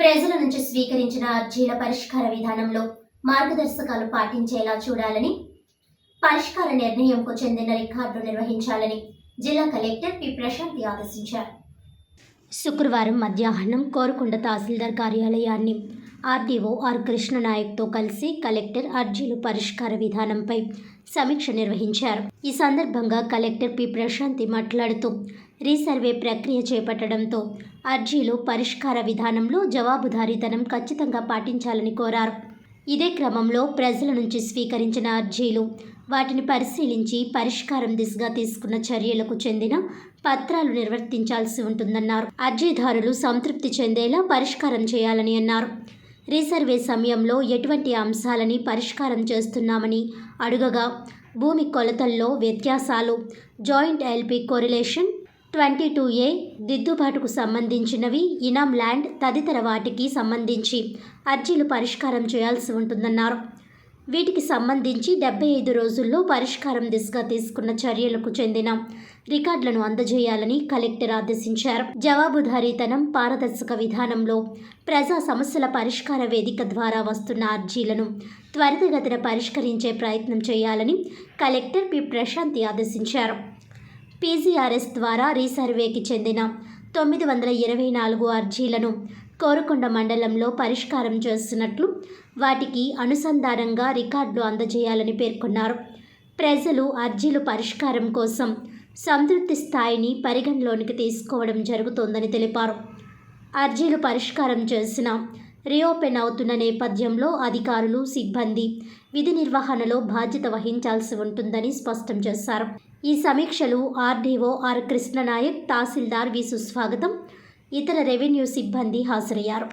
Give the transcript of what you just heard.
ప్రజల నుంచి స్వీకరించిన అర్జీల పరిష్కార విధానంలో మార్గదర్శకాలు పాటించేలా చూడాలని, పరిష్కార నిర్ణయంకు చెందిన రికార్డు నిర్వహించాలని జిల్లా కలెక్టర్ పి ప్రశాంతి ఆదేశించారు. శుక్రవారం మధ్యాహ్నం కోరుకొండ తహసీల్దార్ కార్యాలయాన్ని ఆర్డీఓ ఆర్ కృష్ణనాయక్తో కలిసి కలెక్టర్ అర్జీలు పరిష్కార విధానంపై సమీక్ష నిర్వహించారు. ఈ సందర్భంగా కలెక్టర్ పి ప్రశాంతి మాట్లాడుతూ రీసర్వే ప్రక్రియ చేపట్టడంతో అర్జీలు పరిష్కార విధానంలో జవాబుదారీతనం ఖచ్చితంగా పాటించాలని కోరారు. ఇదే క్రమంలో ప్రజల నుంచి స్వీకరించిన అర్జీలు, వాటిని పరిశీలించి పరిష్కారం దిశగా తీసుకున్న చర్యలకు చెందిన పత్రాలు నిర్వర్తించాల్సి ఉంటుందన్నారు. అర్జీదారులు సంతృప్తి చెందేలా పరిష్కారం చేయాలని అన్నారు. రీసర్వే సమయంలో ఎటువంటి అంశాలని పరిష్కారం చేస్తున్నామని అడుగగా భూమి కొలతల్లో వ్యత్యాసాలు, జాయింట్ ఎల్పీ కోరిలేషన్, 22A దిద్దుబాటుకు సంబంధించినవి, ఇనాం ల్యాండ్ తదితర వాటికి సంబంధించి అర్జీలు పరిష్కారం చేయాల్సి ఉంటుందన్నారు. వీటికి సంబంధించి 75 రోజుల్లో పరిష్కారం దిశగా తీసుకున్న చర్యలకు చెందిన రికార్డులను అందజేయాలని కలెక్టర్ ఆదేశించారు. జవాబుదారీతనం, పారదర్శక విధానంలో ప్రజా సమస్యల పరిష్కార వేదిక ద్వారా వస్తున్న అర్జీలను త్వరితగతిన పరిష్కరించే ప్రయత్నం చేయాలని కలెక్టర్ పి ప్రశాంతి ఆదేశించారు. పీజీఆర్ఎస్ ద్వారా రీసర్వేకి చెందిన 924 అర్జీలను కోరుకొండ మండలంలో పరిష్కారం చేస్తున్నట్లు, వాటికి అనుసంధానంగా రికార్డులు అందజేయాలని పేర్కొన్నారు. ప్రజలు అర్జీలు పరిష్కారం కోసం సంతృప్తి స్థాయిని పరిగణలోనికి తీసుకోవడం జరుగుతోందని తెలిపారు. అర్జీలు పరిష్కారం చేసిన రీఓపెన్ అవుతున్న నేపథ్యంలో అధికారులు, సిబ్బంది విధి నిర్వహణలో బాధ్యత వహించాల్సి ఉంటుందని స్పష్టం చేశారు. ఈ సమీక్షలు ఆర్డీఓ ఆర్ కృష్ణనాయక్, తహసీల్దార్ వి సుస్వాగతం, ఇతర రెవెన్యూ సిబ్బంది హాజరయ్యారు.